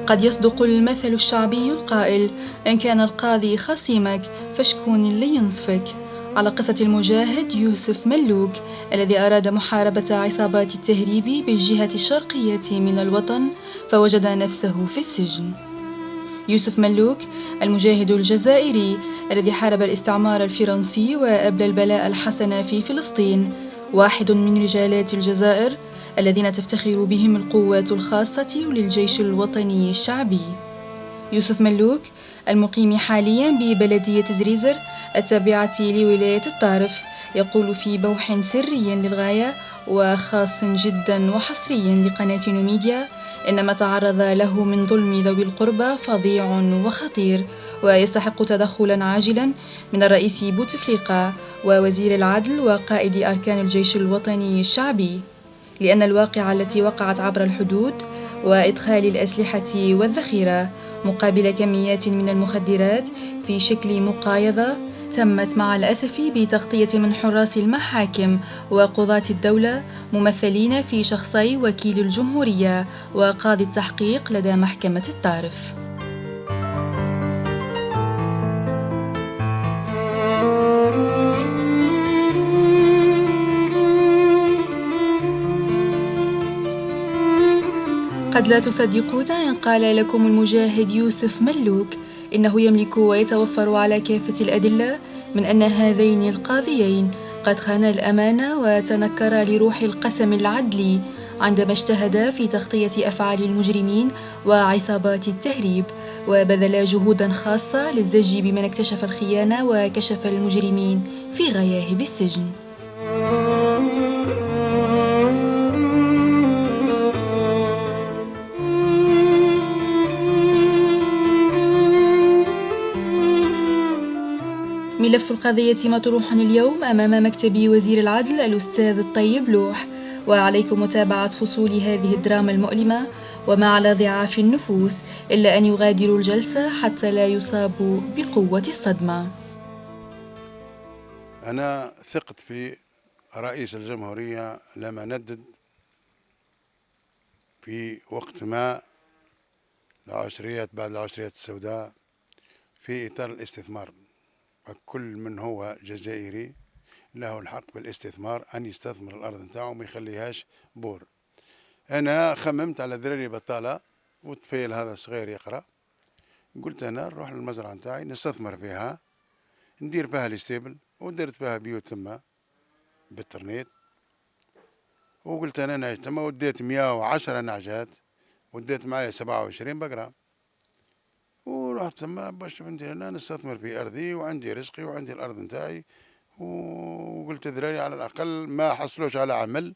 قد يصدق المثل الشعبي القائل: إن كان القاضي خصيمك فشكون اللي ينصفك. على قصة المجاهد يوسف ملوك الذي أراد محاربة عصابات التهريب بالجهة الشرقية من الوطن، فوجد نفسه في السجن. يوسف ملوك المجاهد الجزائري الذي حارب الاستعمار الفرنسي وأبلى البلاء الحسن في فلسطين، واحد من رجالات الجزائر الذين تفتخر بهم القوات الخاصة للجيش الوطني الشعبي. يوسف ملوك المقيم حاليا ببلدية زريزر التابعة لولاية الطارف، يقول في بوح سري للغاية وخاص جدا وحصريا لقناة نوميديا إن ما تعرض له من ظلم ذوي القربى فظيع وخطير، ويستحق تدخلا عاجلا من الرئيس بوتفليقة ووزير العدل وقائد أركان الجيش الوطني الشعبي، لأن الواقعة التي وقعت عبر الحدود وإدخال الأسلحة والذخيرة مقابل كميات من المخدرات في شكل مقايضة تمت مع الأسف بتغطية من حراس المحاكم وقضاة الدولة ممثلين في شخصي وكيل الجمهورية وقاضي التحقيق لدى محكمة الطارف. قد لا تصدقون إن قال لكم المجاهد يوسف ملوك إنه يملك ويتوفر على كافة الأدلة من أن هذين القاضيين قد خانا الأمانة وتنكرا لروح القسم العدلي عندما اجتهدا في تغطية أفعال المجرمين وعصابات التهريب، وبذلا جهودا خاصة للزج بمن اكتشف الخيانة وكشف المجرمين في غياهب السجن. ملف القضية مطروح اليوم أمام مكتب وزير العدل الأستاذ الطيب لوح، وعليكم متابعة فصول هذه الدراما المؤلمة وما على ضعاف النفوس إلا أن يغادروا الجلسة حتى لا يصابوا بقوة الصدمة. أنا ثقت في رئيس الجمهورية لما ندد في وقت ما العشريات بعد العشريات السوداء في إطار الاستثمار. كل من هو جزائري له الحق بالاستثمار أن يستثمر الأرض نتاعو وما يخليهاش بور. أنا خممت على ذراري بطالة وطفيل هذا صغير يقرأ، قلت أنا نروح للمزرعة نتاعي نستثمر فيها، ندير فيها الاستيبل ودرت فيها بيوت ثم بالترنيت، وقلت أنا نعيش ثم وديت 110 نعجات وديت معايا 27 بقرة، ورحت ثم باش ندير أنا نستثمر في أرضي وعندي رزقي وعندي الأرض نتاعي. وقلت ذراري على الأقل ما حصلوش على عمل،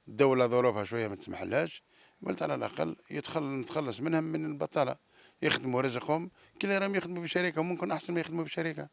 الدولة ظروفها شوية ما تسمحلهاش، قلت على الأقل نتخلص منهم من البطالة، يخدموا رزقهم كي راهم يخدموا بشركة ممكن أحسن ما يخدموا بشركة.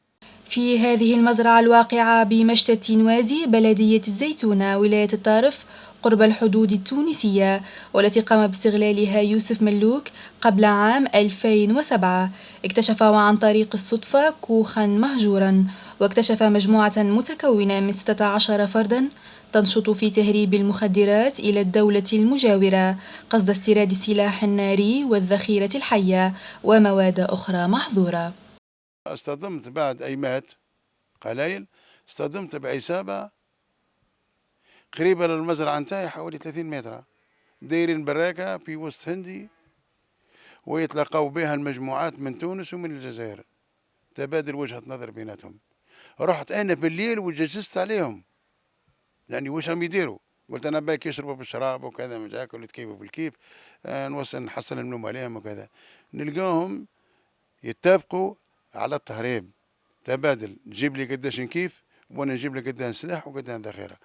في هذه المزرعة الواقعة بمشتت نوازي بلدية الزيتونة ولاية الطارف قرب الحدود التونسية، والتي قام باستغلالها يوسف ملوك قبل عام 2007، اكتشف عن طريق الصدفة كوخا مهجورا، واكتشف مجموعة متكونة من 16 فردا تنشط في تهريب المخدرات إلى الدولة المجاورة قصد استيراد السلاح الناري والذخيرة الحية ومواد أخرى محظورة. اصطدمت بعد أيمات قليل، اصطدمت بعصابة قريبة للمزرعة نتاعي حوالي 30 متر، دايرين براكة في وسط هندي ويتلاقوا بها المجموعات من تونس ومن الجزائر، تبادل وجهة نظر بيناتهم. رحت أنا بالليل وجسست عليهم يعني واش راهم يديروا، قلت أنا باك يشربوا بالشراب وكذا مشاكل ويتكيفوا بالكيف، نوصل نحصل النوم عليهم وكذا، نلقاهم يتفقوا على التهريب، تبادل تجيب لي قداش نكيف وانا نجيب لك قداش سلاح وقداش ذخيره.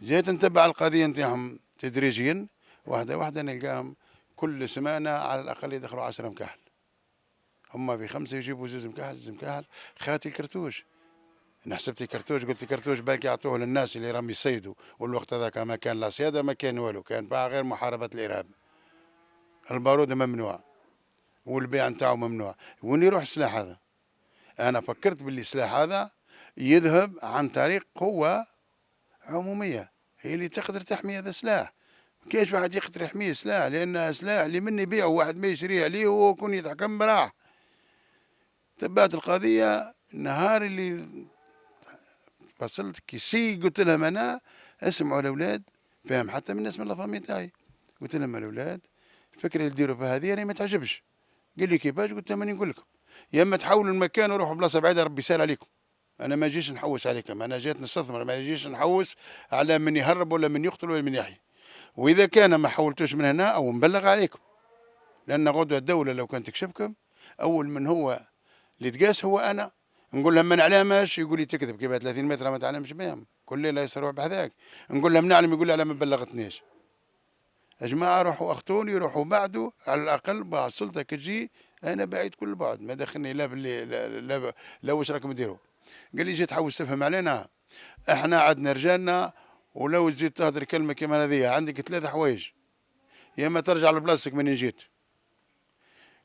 جيت نتبع القضيه نتاعهم تدريجيا واحده واحده نلقاهم كل سمانه على الاقل يدخلوا 10 مكاحل، هما بخمسه يجيبوا زوز مكاحل زوز مكاحل. خاتي الكرتوش، انا حسبت الكرتوش قلت الكرتوش باقي يعطوه للناس اللي راهم يصيدوا، والوقت هذاك ما كان لا صياده ما كان والو، كان بقى غير محاربه الارهاب. البارود ممنوع والبيع نتاعو ممنوع، وين يروح السلاح هذا؟ أنا فكرت باللي السلاح هذا يذهب عن طريق قوة عمومية هي اللي تقدر تحمي هذا السلاح، كاش واحد يقدر يحميه سلاح، لأن سلاح اللي من يبيعه واحد ما يشريه عليه هو يكون يتحكم براح. تبعت القضية النهار اللي فصلت كي شي قلت لهم أنا اسمعوا الأولاد، فاهم حتى من الناس من لافامي تاعي، قلت لهم الأولاد الفكرة اللي ديروا بها هذه راني ما تعجبش. قال لي كيفاش؟ قلت لهم راني نقول لكم يا اما تحولوا المكان وروحوا بلاصه بعيده ربي يسهل عليكم. انا ما جيش نحوس عليكم، انا جيت نستثمر، ما جيش نحوس على من يهرب ولا من يقتل ولا من يحيي. واذا كان ما حولتوش من هنا او نبلغ عليكم، لان غدوه الدوله لو كانت تكشفكم اول من هو اللي تقاس هو انا. نقول لهم ما نعلمش، يقول لي تكذب، كيف 30 متر ما تعلمش بهم، كل ليله يصيروا بهذاك. نقول لهم نعلم، يقول لي على ما بلغتنيش. يا جماعه روحوا اخطوني، روحوا بعدوا على الاقل بعد السلطه كتجي انا بعيد كل بعد، ما دخلني لا باللي لا واش راكم ديروا. قال لي جيت تحوس تفهم علينا، احنا عندنا رجالنا، ولو تزيد تهدر كلمه كيما هذه عندك ثلاثه حوايج، يا اما ترجع لبلاصتك من جيت،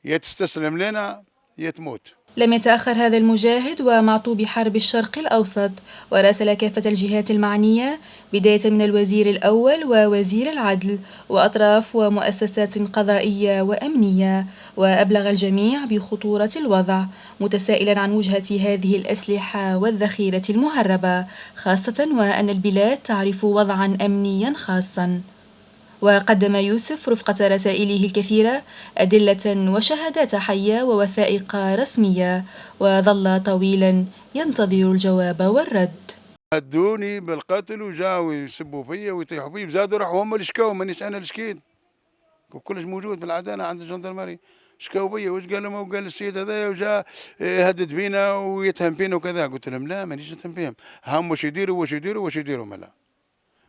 يا تستسلم لنا يا تموت. لم يتأخر هذا المجاهد ومعطوب حرب الشرق الأوسط وراسل كافة الجهات المعنية بداية من الوزير الأول ووزير العدل وأطراف ومؤسسات قضائية وأمنية، وأبلغ الجميع بخطورة الوضع، متسائلا عن وجهة هذه الأسلحة والذخيرة المهربة، خاصة وأن البلاد تعرف وضعا أمنيا خاصا. وقدم يوسف رفقة رسائله الكثيرة أدلة وشهادات حية ووثائق رسمية، وظل طويلا ينتظر الجواب والرد. هدوني بالقتل وجاوا يسبوا فيا ويطيحوا فيا، زادوا راحوا هم اللي شكاو، مانيش انا اللي شكيت، كلش موجود بالعداله عند الجندرمري. شكاو بيا واش قال لهم؟ وقال السيد هذايا وجا يهدد فينا ويتهم فينا وكذا. قلت لهم لا مانيش نتهم فيهم، هم واش يديروا واش يديروا واش يديروا ملا.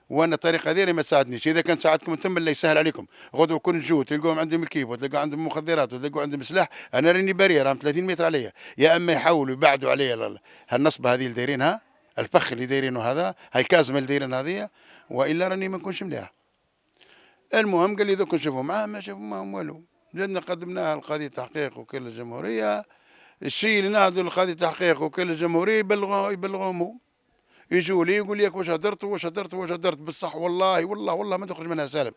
وانا الطريقه هذه ما تساعدنيش، اذا كان ساعدكم انتم اللي يسهل عليكم، غدوه كون تجوا تلقوهم عندهم الكيب وتلقوا عندهم مخدرات وتلقوا عندهم سلاح، انا راني بريء، راهم 30 متر عليا، يا اما يحاولوا يبعدوا عليا هالنصبه هذه اللي دايرينها، الفخ اللي دايرينه هذا، هاي كازمه اللي دايرين هذه، والا راني ما نكونش مليح. المهم قال لي دوك نشوفوا معاه، ما شافوا معهم والو. جدنا قدمناها لقضيه تحقيق وكيل الجمهوريه، الشيء اللي نهضوا لقضيه تحقيق وكيل الجمهوريه يبلغوهم هو. يجوا لي يقول لي واش هدرت واش هدرت واش هدرت، بصح والله والله والله ما تخرج منها سالم.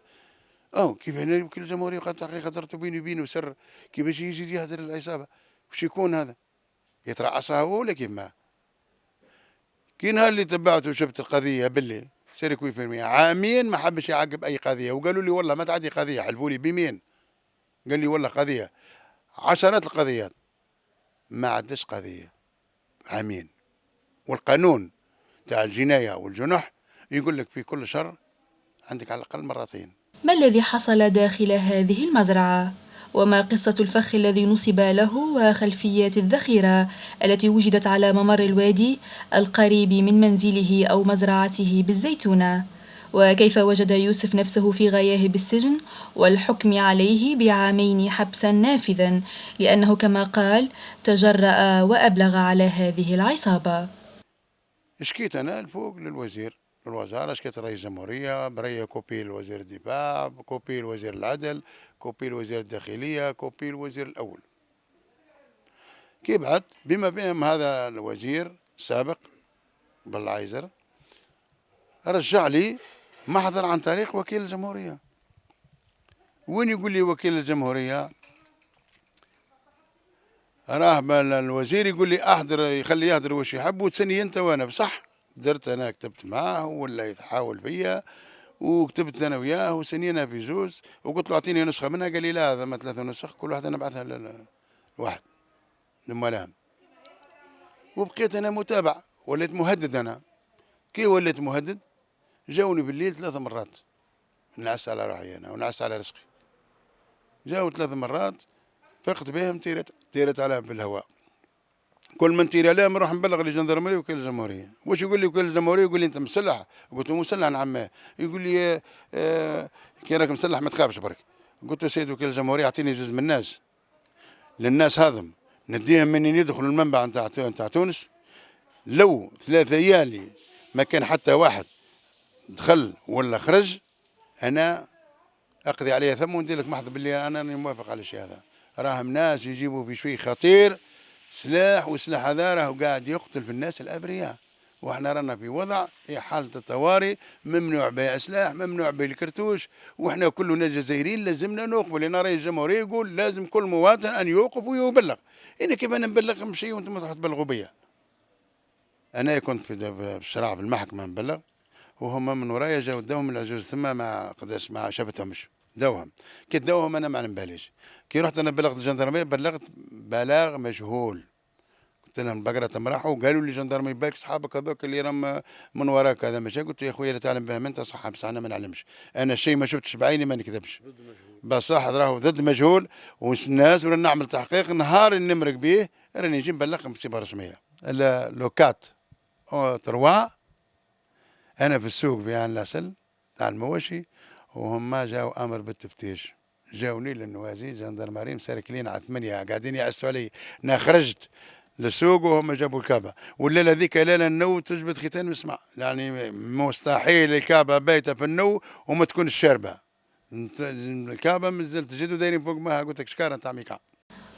كيف هنا وكيل الجمهوريه قال تحقيق هدرت بيني وبينه سر، كيفاش يجي يهدر العصابه؟ وش يكون هذا؟ يترعصها هو ولا كيف ما؟ كي نهار اللي تبعت وشفت القضيه باللي سيري كوي في عامين ما حبش يعقب اي قضيه، وقالوا لي والله ما تعدي قضيه، حلفوا لي بيمين، قال لي والله قضيه، عشرات القضيات ما عدش قضيه، عامين. والقانون تاع الجنايه والجنح يقول لك في كل شر عندك على الاقل مرتين. ما الذي حصل داخل هذه المزرعة؟ وما قصة الفخ الذي نصب له وخلفيات الذخيرة التي وجدت على ممر الوادي القريب من منزله أو مزرعته بالزيتونة؟ وكيف وجد يوسف نفسه في غياهب السجن والحكم عليه بعامين حبسا نافذا لأنه كما قال تجرأ وأبلغ على هذه العصابة؟ شكيت انا الفوق للوزاره، شكيت رئيس الجمهوريه، بريه كوبي لوزير الدفاع، كوبي لوزير العدل، كوبي لوزير الداخليه، كوبي الوزير الاول. كي بعد بما فيهم هذا الوزير السابق بالعايزر رجع لي محضر عن طريق وكيل الجمهوريه. وين يقول لي وكيل الجمهوريه؟ راه الوزير يقول لي احضر، يخلي يهضر واش يحب وتسني انت وانا. بصح درت انا، كتبت معاه ولا يتحاول فيا، وكتبت انا وياه وسنينا في زوز، وقلت له اعطيني نسخه منها، قال لي لا هذا ما 3 نسخ، كل واحده نبعثها لواحد للملام. وبقيت انا متابع، وليت مهدد انا. كي وليت مهدد جاوني بالليل 3 مرات نعس على روحي انا ونعس على رزقي. جاوا 3 مرات فقت بهم تيرت عليهم في الهواء. كل من تيري عليهم نروح نبلغ للجندرمري وكيل الجمهوريه. واش يقول لي وكيل الجمهوريه؟ يقول لي انت مسلح؟ قلت له مسلح نعم. يقول لي كي راك مسلح ما تخافش برك. قلت له سيد وكيل الجمهوريه اعطيني زوز من الناس، للناس هذم نديهم منين يدخلوا المنبع نتاع تونس، لو 3 ليالي ما كان حتى واحد دخل ولا خرج انا اقضي عليه ثم وندير لك محضر باللي انا موافق على الشيء هذا. راهم ناس يجيبوا في شوي خطير سلاح، والسلاح هذا راهو قاعد يقتل في الناس الابرياء، واحنا رانا في وضع في حالة الطوارئ، ممنوع بيع سلاح، ممنوع بيع الكرتوش، واحنا كلنا جزائريين لازمنا نوقفوا، لان رئيس الجمهورية يقول لازم كل مواطن ان يوقف ويبلغ. انا كيف انا نبلغ بشيء وانتم تروحوا تبلغوا بيا؟ انا كنت في الشرع في المحكمة نبلغ، وهم من ورايا جاو داوهم العجوز ثم ما قداش ما شفتهمش، داوهم كي داوهم انا ما نباليش. كي رحت انا بلغت الجندرمية، بلغت بلاغ مجهول، قلت لهم البقرة تم راحوا، وقالوا لي جندرمي باك صحابك هذوك اللي راهم من وراك هذا ماشي. قلت له يا خويا لا تعلم بهم انت صح، بصح انا ما نعلمش، انا شيء ما شفتش بعيني ما نكذبش، بصح راهو ضد مجهول والناس ولا نعمل تحقيق نهار اللي نمرق به راني نجي نبلغهم بصفة رسمية. لوكات تروا انا في السوق في عين العسل تاع المواشي، وهم جاو امر بالتفتيش، جاوني للنوازي جندرماري مسركلين على 8 قاعدين يعسوا علي. انا خرجت للسوق وهم جابوا الكعبه، والليله ذيك ليله النو تجبد ختان مسمع، يعني مستحيل الكعبه بايته في النو وما تكونش شاربه. الكعبه مازلت جدوا دايرين فوق ما قلت لك شكاره تاع ميكا.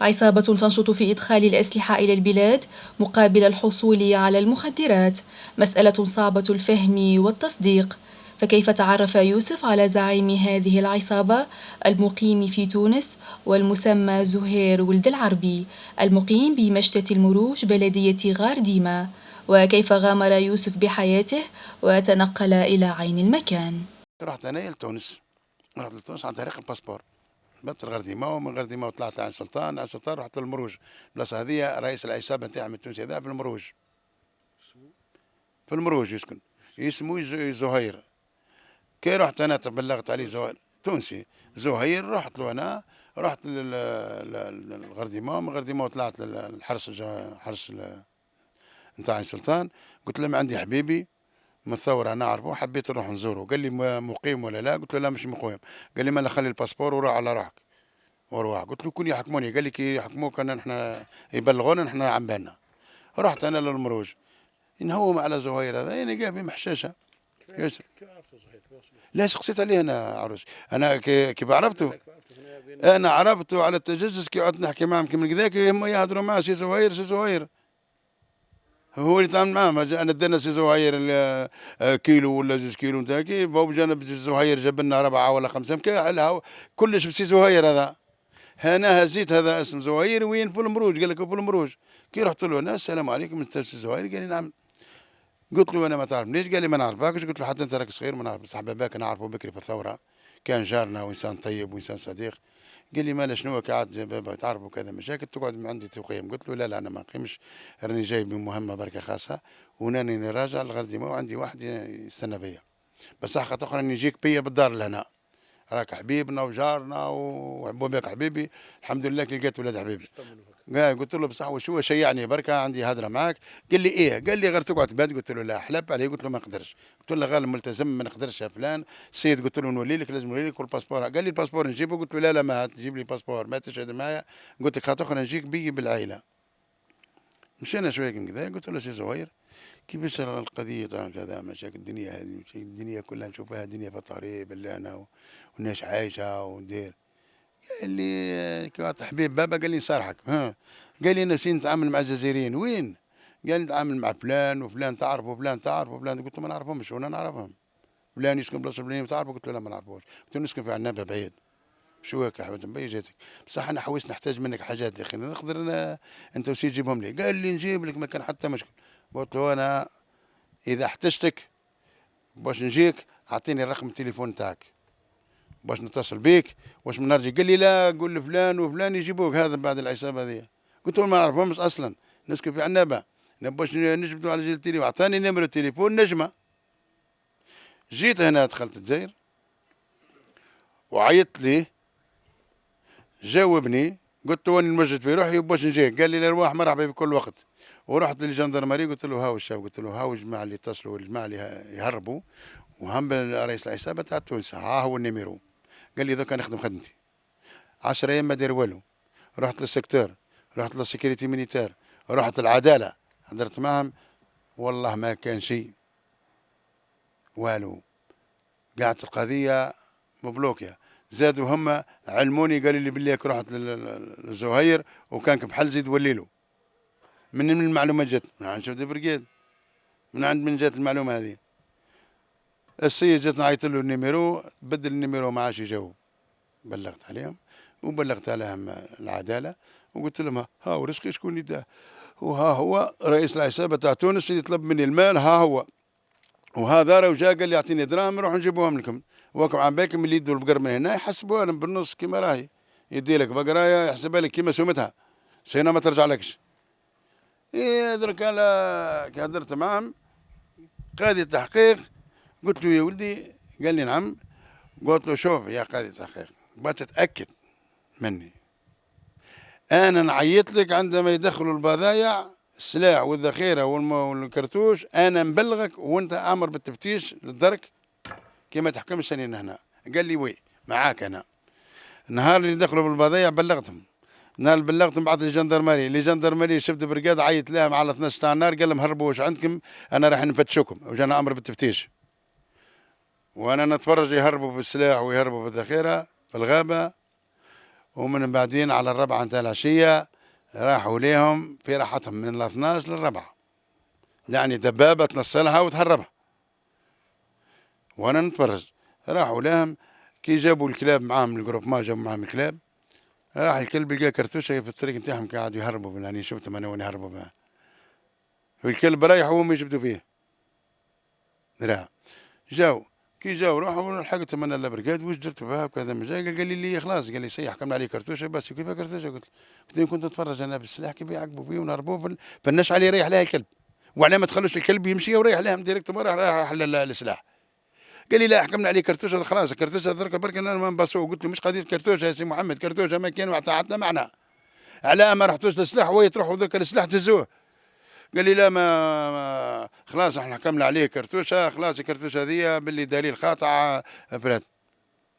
عصابة تنشط في إدخال الأسلحة إلى البلاد مقابل الحصول على المخدرات، مسألة صعبة الفهم والتصديق. فكيف تعرف يوسف على زعيم هذه العصابة المقيم في تونس والمسمى زهير ولد العربي، المقيم بمشتى المروج بلدية غارديما؟ وكيف غامر يوسف بحياته وتنقل إلى عين المكان؟ رحت انا لتونس، رحت لتونس عن طريق الباسبور، بت الغرديمه، ومن الغرديمه طلعت عين سلطان، عين سلطان رحت للمروج، البلاصه هذه رئيس العصابه نتاعهم التونسي هذا في المروج، في المروج يسكن، اسمه زهير. كي رحت انا تبلغت عليه زهير تونسي زهير، رحت له انا، رحت للغرديمه، من الغرديمه طلعت للحرس حرس نتاع عين سلطان، قلت لهم عندي حبيبي من الثوره نعرفه حبيت نروح نزوره. قال لي مقيم ولا لا؟ قلت له لا مش مقيم. قال لي ما خلي الباسبور وروح على روحك وروح. قلت له كون يحكموني. قال لي كي يحكموك انا نحن يبلغونا نحن عن بالنا. رحت انا للمروج نهوم على زهير هذا، يعني قال محشاشه ياسر. لا سقسيت عليه انا عروس، انا كيف عرفته؟ انا عرفته على التجسس، كي قعدت نحكي معهم كي من كذاك هم يهضروا معاه سي زهير سي زهير، هو اللي تعامل معاهم. انا ادينا سي زهير كيلو ولا 2 كيلو نتاع كي بابا جانا سي زهير جاب لنا 4 ولا 5 كلش بسي زهير هذا. انا هزيت هذا اسم زهير وين في المروج؟ قال لك في المروج. كي رحت له انا السلام عليكم انت سي زهير؟ قال لي نعم. قلت له انا ما تعرفنيش؟ قال لي ما نعرفكش. قلت له حتى انت راك صغير ما نعرف، بصح باباك نعرفه بكري في الثوره، كان جارنا وانسان طيب وانسان صديق. قال لي مالا شنو قاعد بابا تعرفوا كذا مشاكل تقعد من عندي تقيم؟ قلت له لا لا انا ما نقيمش، راني جاي بمهمه بركه خاصه وناني راجع للغرديمه وعندي واحد يستنى بيا، بس حقا اخرى نجيك بيا بالدار لهنا، راك حبيبنا وجارنا وباباك حبيبي، الحمد لله كي لقيت ولاد حبيبي. قلت له بصح وش هو شيعني بركه عندي هضره معاك. قال لي ايه؟ قال لي غير تقعد تبات. قلت له لا حلب عليه. قلت له ما نقدرش. قلت له غير ملتزم ما نقدرش يا فلان السيد. قلت له نولي لك لازم نولي لك والباسبور. قال لي الباسبور نجيبه. قلت له لا لا ما تجيب لي باسبور ما تشهد معايا. قلت لك خاطر اخرى نجيك بي بالعائله. مشينا شويه كذا. قلت له سي زهير كيفاش القضيه تاع كذا مشاكل الدنيا هذه الدنيا كلها نشوفها دنيا في الطريق بالله انا والناس عايشه وندير. قال لي كنت حبيب بابا. قال لي نصارحك ها. قال لي انا سين نتعامل مع الجزائريين. وين؟ قال لي نتعامل مع فلان وفلان تعرف وفلان تعرف وفلان. قلت له ما نعرفهمش. وانا نعرفهم. فلان يسكن بلاصه فلانيه تعرفه. قلت له لا ما نعرفوش. قلت له نسكن في عنابه بعيد. شو هيك يا حبيبي مبي جاتك بصح انا حويس نحتاج منك حاجات يا اخي نقدر أنا انت وسي تجيبهم لي. قال لي نجيب لك ما كان حتى مشكل. قلت له انا اذا احتجتك باش نجيك اعطيني رقم التليفون تاعك باش نتصل بيك واش من نرجع. قال لي لا قول لفلان وفلان يجيبوك. هذا بعد العصابه هذه. قلت له ما نعرفهمش اصلا نسكن في عنابه باش نجبدوا على جيل التليفون. اعطاني نمره التليفون نجمه. جيت هنا دخلت الجزائر وعيطت ليه جاوبني. قلت له وين نوجد في روحي باش نجيك؟ قال لي الارواح مرحبا بكل وقت. ورحت للجندرمري قلت له هاو الشاب، قلت له هاو الجماعه اللي اتصلوا والجماعه اللي يهربوا وهم رئيس العصابه تاع تونس ها هو النيميرو. قال لي دوكا نخدم خدمتي 10 ايام ما دير والو. رحت للسكتور، رحت للسكيورتي ميليتير، رحت العداله حضرت معهم والله ما كان شيء والو. قعدت القضيه مبلوكيه. زادوا هم علموني قالوا لي بالله رحت للزهير وكانك بحال زيد وليلو من المعلومات جات نشوف دي برقيد من جات المعلومة هذه. السيد جات نعيط له النيميرو، بدل النيميرو ما عادش يجاوب. بلغت عليهم وبلغت عليهم العدالة وقلت لهم ها هو رزقي شكون يداه، وها هو رئيس العصابة تاع تونس اللي طلب مني المال، ها هو، وهذا راه جا قال لي اعطيني دراهم نروح نجيبوهم لكم. وكم عم بالكم اللي يدوا البقر من هنا يحسبوها لهم بالنص كيما راهي، يدي لك بقرايه يحسبها لك كيما سمتها، سينا ما ترجع لكش. إيه درك انا كي هدرت معاهم قاضي التحقيق قلت له يا ولدي، قال لي نعم. قلت له شوف يا قاضي التحقيق بغيت تتاكد مني، انا نعيط لك عندما يدخلوا البضائع السلاح والذخيره والكرتوش، انا نبلغك وانت امر بالتفتيش للدرك كما تحكمش انا هنا. قال لي وي معاك انا. النهار اللي دخلوا بالبضائع بلغتهم، نهار اللي بلغتهم بعث لي جندرمري شفت برقاد عيط لهم على 12 تاع النهار قال لهم هربوا واش عندكم، انا راح نفتشوكم، وجانا امر بالتفتيش. وانا نتفرج يهربوا بالسلاح ويهربوا بالذخيره في الغابه. ومن بعدين على الربعه نتاع العشيه راحوا ليهم في راحتهم من ال 12 للربعه، يعني دبابه تنصلها وتهربها. وانا نتفرج راحوا لهم كي جابوا الكلاب معاهم، الجروب ما جابوا معاهم الكلاب، راح الكلب لقى كرتوشه في الطريق نتاعهم قاعد يهربوا، يعني شفتهم انا وين يهربوا معاه، والكلب رايح وهم يجبدوا فيه. راه جاو كي جاو راحوا لحقتهم انا البرقاد واش درت بها كذا من جاي، قال لي خلاص، قال لي سيح حكمنا عليه كرتوشه بس. كيف كرتوشه؟ قلت له كنت نتفرج انا بالسلاح كيف يعقبوا فيه ونهربوا فالناش عليه يريح لها الكلب، وعلى ما تخلوش الكلب يمشي وريح لهم ديريكت راح السلاح. قال لي لا حكمنا عليه كرتوشه خلاص، كرتوشه درك برك انا ما نبصوه. قلت له مش قضيه كرتوشه يا سي محمد، كرتوشه ما كان عطنا معنى، على ما رحتوش للسلاح وهي تروحوا درك السلاح تهزوه. قال لي لا ما خلاص احنا حكمنا عليه كرتوشه، خلاص الكرتوشه هذيا باللي دليل قاطع فرات.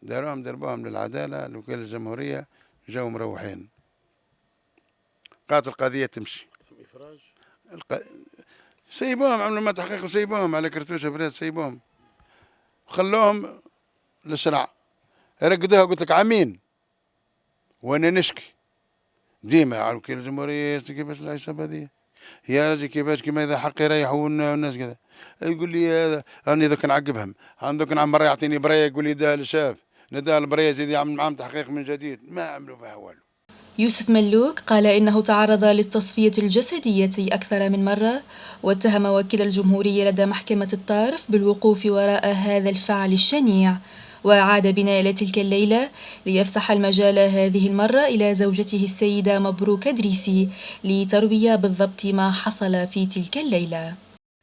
دربوهم للعداله لوكاله الجمهوريه، جاوا مروحين. قالت القضيه تمشي. افراج سيبوهم، عملوا ما تحقيق وسيبوهم على كرتوشه فرات، سيبوهم خلوهم للشرع. رقدوها قلت لك عامين وانا نشكي ديما على وكيل الجمهوريه كيفاش العصابه هذه يا رجل، كيفاش كيما اذا حق يريحوا والناس كذا. يقول لي هذا راني دوك نعقبهم، عندك نعم مره يعطيني برايه يقول لي ده لشاف نداه البرايه زيد يعمل معاهم تحقيق من جديد، ما عملوا بها والو. يوسف ملوك قال إنه تعرض للتصفية الجسدية أكثر من مرة، واتهم وكيل الجمهورية لدى محكمة الطارف بالوقوف وراء هذا الفعل الشنيع، وعاد بنا إلى تلك الليلة ليفسح المجال هذه المرة إلى زوجته السيدة مبروك دريسي لتروي بالضبط ما حصل في تلك الليلة.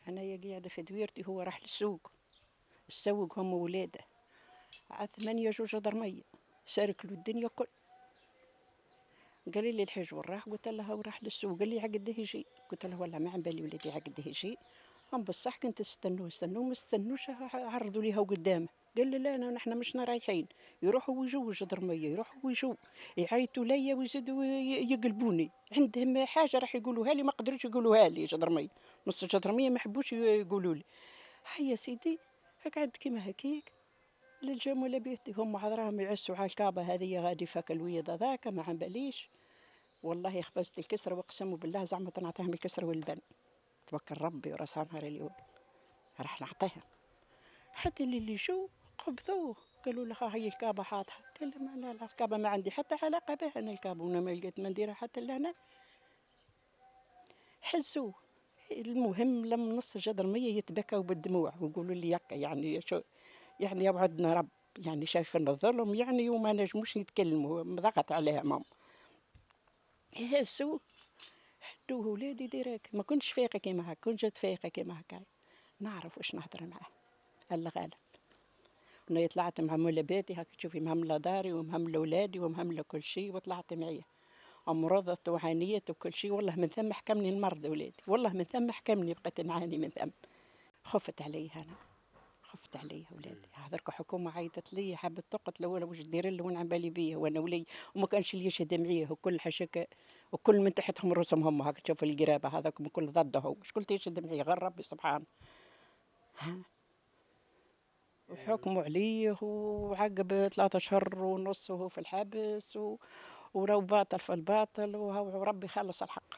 أنا قاعدة في دويرتي، هو راح للسوق، السوق هم وولاده، عاد 8 جوج درمية سارك له الدنيا كل. قال لي الحاج وين راح؟ قلت له راح للسوق. قال لي عقده يجي؟ قلت له والله ما عم بالي ولدي عقده يجي، هم بصح كنت استنوه ما استنوش، عرضوا ليها قدامه. قال لي لا نحن مشنا رايحين، يروحوا ويجوا جدرمية، يروحوا ويجوا يعيطوا ليا ويزيدوا يقلبوني، عندهم حاجة راح يقولوها لي ما قدروش يقولوها لي جدرمية، نص جدرمية ما حبوش يقولوا لي. هيا سيدي اقعد كيما هكيك للجام ولا بيتي، هم حضراهم يعسوا على الكعبة هذه غادي فاك الويض هذاك ما عم باليش. والله خبزت الكسرة واقسموا بالله زعما نعطيهم الكسرة واللبن، توكل ربي وراس نهار اليوم راح نعطيها. حتى اللي شو قبضوه قالوا له هاي الكعبة حاطها، قال لهم انا الكعبة ما عندي حتى علاقة بها، انا الكعبة وانا ما لقيت ما نديرها حتى لهنا. حسوه. المهم لما نص جدرمية يتبكوا بالدموع ويقولوا لي يكا يعني شو يعني يوعدنا رب، يعني شايفين الظلم يعني وما نجموش يتكلموا، ضغط عليها ماما. يهزوا حدوه ولادي ديريك، ما كنتش فايقة كيما هكا، كنت جات فايقة كيما هكا نعرف واش نهضر معاه. الله غالب. انا طلعت مع مولباتي هكا تشوفي مهملة داري ومهملة ولادي ومهملة كل شيء، وطلعت معايا أمرضت وعانيت وكل شيء، والله من ثم حكمني المرض ولادي، والله من ثم حكمني بقيت نعاني من ثم. خفت عليه أنا، خفت عليه ولادي. هذاك حكومة عيطت لي حبت تقتل ولا واش دير له وين عبالي بيه وانا ولي، وما كانش اللي يشهد معيه وكل حشك وكل من تحتهم رؤوسهم هم هاك تشوف القرابة هذاك كل ضده، واش قلت يشهد معيه غير ربي سبحانه. وحكموا عليه وعقب 3 أشهر ونص وهو في الحبس ورو باطل في الباطل وربي خلص الحق.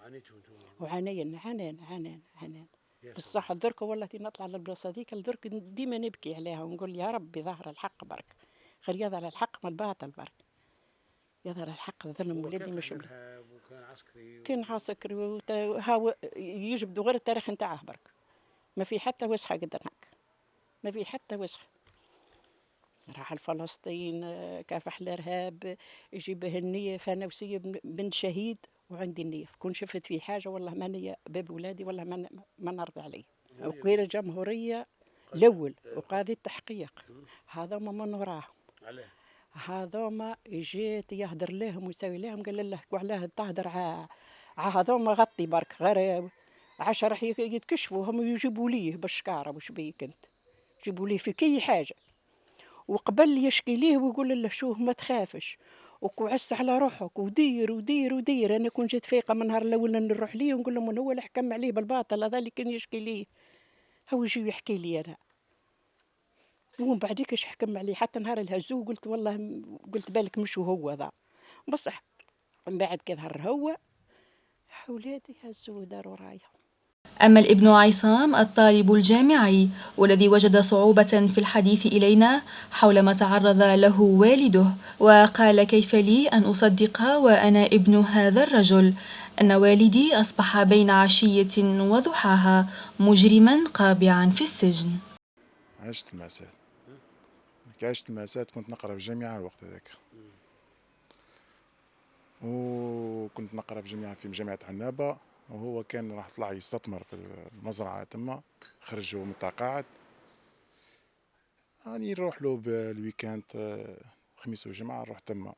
عانيتوا انتم؟ وعانينا عنان بصح درك والله نطلع للبلاصه هذيك درك ديما نبكي عليها ونقول يا ربي ظهر الحق برك، خير يظهر الحق من الباطل برك، يظهر الحق ظلم ولادي مش وكان عسكري كان عسكري هاو يجبدوا غير التاريخ نتاعه برك، ما في حتى وسخه قد هكا، ما في حتى وسخه. راح لفلسطين كافح الارهاب، يجيب النيه فانوسيه بنت شهيد وعندي النيه، كون شفت في حاجه والله ماني باب ولادي والله ما نرضى عليه. وقيل الجمهوريه الاول وقاضي التحقيق هذوما من وراهم. علاه؟ هذوما جيت يهدر لهم ويسوي لهم قال له وعلاه تهدر هذوما غطي برك غير 10 راح يتكشفوا هم يجيبوا ليه بالشكاره وش بيك انت، يجيبوا ليه في كي حاجه، وقبل يشكي ليه ويقول له شوف ما تخافش وكوعس على روحك ودير ودير ودير. انا كون جيت فيقه من نهار الاول نروح ليه ونقول لهم هو اللي حكم عليه بالباطل هذا اللي كان يشكي ليه، هو يجي يحكي لي انا. ومن بعديك ايش حكم عليه حتى نهار الهزو قلت والله قلت بالك مش هو ذا، بصح من بعد كظهر هو ولادي هزوا وداروا رايهم. أما الابن عصام الطالب الجامعي والذي وجد صعوبة في الحديث إلينا حول ما تعرض له والده، وقال كيف لي أن أصدق وأنا ابن هذا الرجل أن والدي أصبح بين عشية وضحاها مجرما قابعا في السجن. عشت المأساة، عشت المأساة، كنت نقرأ في الجامعة الوقت هذاك، وكنت نقرأ في جامعة عنابة، وهو كان راح طلع يستثمر في المزرعة تما، خرج هو متقاعد، يعني نروح له بالويكاند خميس وجمعة نروح تما،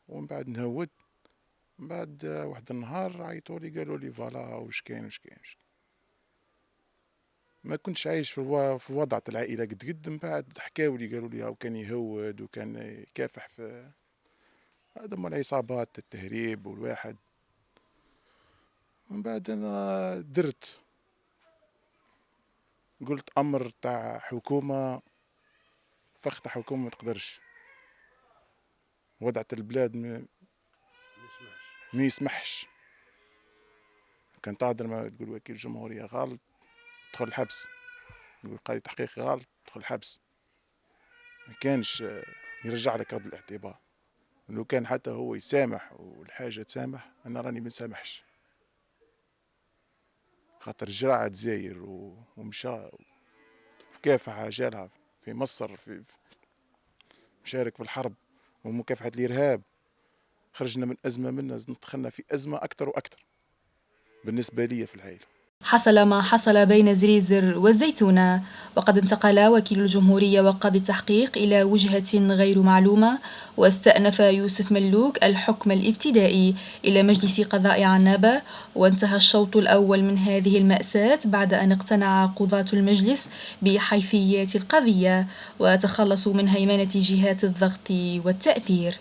ومن بعد نهود، من بعد واحد النهار عيطوا لي قالوا لي فوالا وش كاين. ما كنتش عايش في الوضع تاع العائلة قد من بعد حكاوا لي قالوا لي هاو كان يهود وكان يكافح في هذوما العصابات التهريب والواحد. من بعد انا درت قلت امر تاع حكومة فخت حكومة ما تقدرش، وضعت البلاد ما يسمحش. كان تهدر ما تقول وكيل الجمهورية غلط تدخل الحبس، يقول قاضي تحقيق غلط تدخل الحبس، ما كانش يرجع لك رد الاعتبار. لو كان حتى هو يسامح والحاجة تسامح أنا راني ما نسامحش، خاطر جرعة زاير ومشى وكافح جالها في مصر، في مشارك في الحرب ومكافحة الإرهاب. خرجنا من أزمة دخلنا في أزمة أكثر وأكثر بالنسبة لي في العائلة. حصل ما حصل بين زريزر والزيتونة، وقد انتقل وكيل الجمهورية وقاضي التحقيق إلى وجهة غير معلومة، واستأنف يوسف ملوك الحكم الابتدائي إلى مجلس قضاء عنابة. وانتهى الشوط الأول من هذه المأساة بعد أن اقتنع قضاة المجلس بحيثيات القضية وتخلصوا من هيمنة جهات الضغط والتأثير.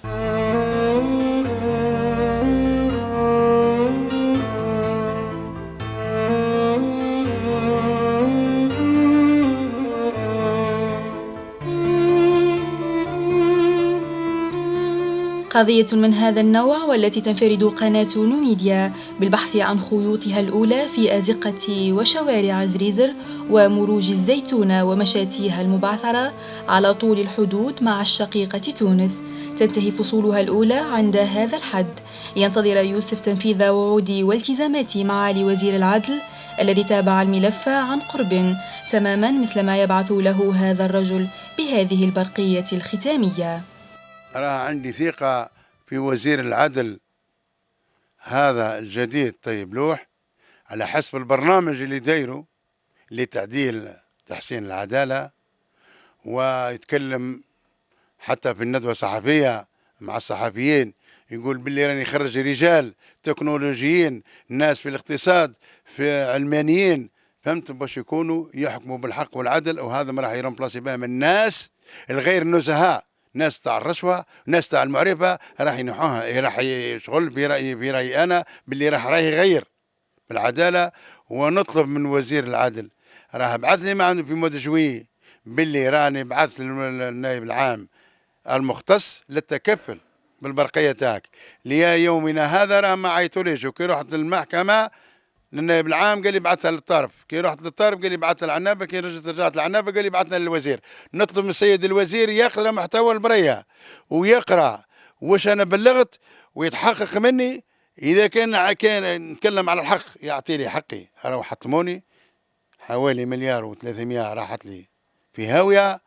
قضية من هذا النوع والتي تنفرد قناة نوميديا بالبحث عن خيوطها الأولى في أزقة وشوارع زريزر ومروج الزيتونة ومشاتيها المبعثرة على طول الحدود مع الشقيقة تونس. تنتهي فصولها الأولى عند هذا الحد، ينتظر يوسف تنفيذ وعود والتزامات معالي وزير العدل الذي تابع الملف عن قرب تماما مثل ما يبعث له هذا الرجل بهذه البرقية الختامية. أنا عندي ثقة في وزير العدل هذا الجديد طيب لوح، على حسب البرنامج اللي دايره لتعديل تحسين العدالة، ويتكلم حتى في الندوة الصحفية مع الصحفيين يقول باللي راني يخرج رجال تكنولوجيين، ناس في الاقتصاد، في علمانيين، فهمت، باش يكونوا يحكموا بالحق والعدل، وهذا ما راح يرمبلاسي بها من الناس الغير نزهاء، ناس تاع الرشوة، ناس تاع المعرفة، راح ينحوها، راح يشغل برأيي أنا باللي راح يغير بالعدالة. ونطلب من وزير العدل راح بعث لي معنا في مود جوي باللي راني بعثت للنائب العام المختص للتكفل بالبرقيه تاعك. ليا يومنا هذا راه ما عيطوليش، وكي رحت للمحكمه للنائب العام قال لي بعثها للطرف، كي رحت للطرف قال لي بعثها للعنابه، كي رجعت للعنابه قال لي بعثنا للوزير. نطلب من السيد الوزير يقرا محتوى البريه ويقرا واش انا بلغت ويتحقق مني، اذا كان نتكلم على الحق يعطي لي حقي. راهو حطموني حوالي 1,300,000 راحت لي في هاويه،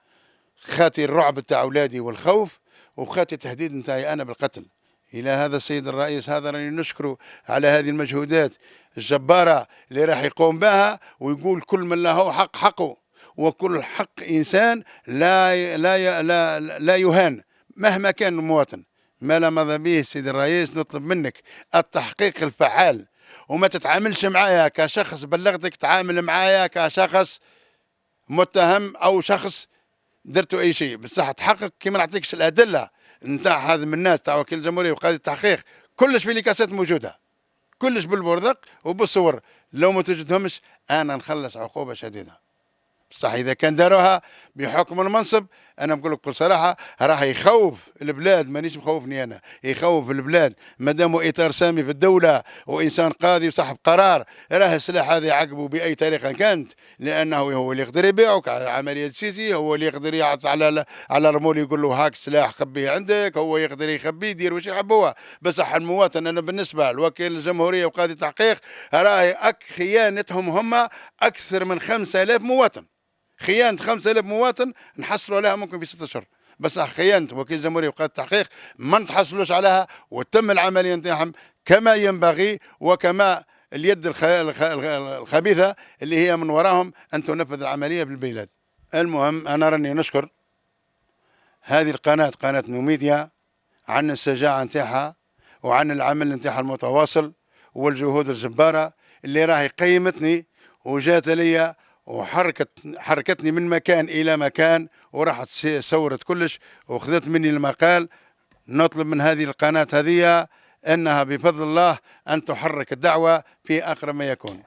خاطي الرعب تاع اولادي والخوف، وخاطي التهديد نتاعي انا بالقتل. الى هذا السيد الرئيس هذا راني نشكره على هذه المجهودات الجباره اللي راح يقوم بها، ويقول كل من له حق حقه، وكل حق انسان لا يهان مهما كان المواطن. ما لا مضى به السيد الرئيس نطلب منك التحقيق الفعال، وما تتعاملش معايا كشخص بلغتك، تعامل معايا كشخص متهم او شخص درتوا اي شيء، بصح تحقق كيما نعطيكش الادله نتاع هذا من الناس تاع وكيل الجمهوريه وقاضي التحقيق، كلش في ليكاسات موجوده، كلش بالبرذق وبالصور، لو ما توجدهمش انا نخلص عقوبه شديده. بصح اذا كان داروها بحكم المنصب انا نقول لك بكل صراحه راح يخوف البلاد، مانيش مخوفني انا، يخوف البلاد مادامو اطار سامي في الدوله وانسان قاضي وصاحب قرار، راه السلاح هذا يعقبه باي طريقه كانت، لانه هو اللي يقدر يبيعك عمليه سيسي، هو اللي يقدر يعط على رمول يقول له هاك سلاح خبيه عندك، هو يقدر يخبيه يدير واش يحبوها. بصح المواطن انا بالنسبه لوكيل الجمهوريه وقاضي التحقيق راهي خيانتهم هم اكثر من 5,000 مواطن. خيانة 5,000 مواطن نحصلوا عليها ممكن في 6 أشهر، بس خيانة وكيل الجمهورية وقاضي التحقيق ما نتحصلوش عليها، وتم العملية نتاعهم كما ينبغي، وكما اليد الخبيثة اللي هي من وراهم أن تنفذ العملية بالبلاد. المهم أنا راني نشكر هذه القناة، قناة نوميديا، عن الشجاعة نتاعها وعن العمل نتاعها المتواصل والجهود الجبارة اللي راهي قيمتني وجات ليا وحركتني من مكان إلى مكان، وراحت صورت كلش وخذت مني المقال. نطلب من هذه القناة هذه أنها بفضل الله أن تحرك الدعوة في أقرب ما يكون.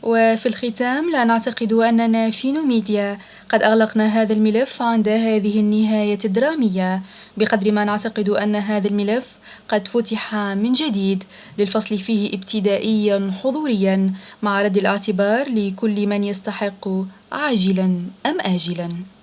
وفي الختام لا نعتقد أننا في نوميديا قد أغلقنا هذا الملف عند هذه النهاية الدرامية، بقدر ما نعتقد أن هذا الملف قد فتح من جديد للفصل فيه ابتدائيا حضوريا، مع رد الاعتبار لكل من يستحق عاجلا أم آجلا.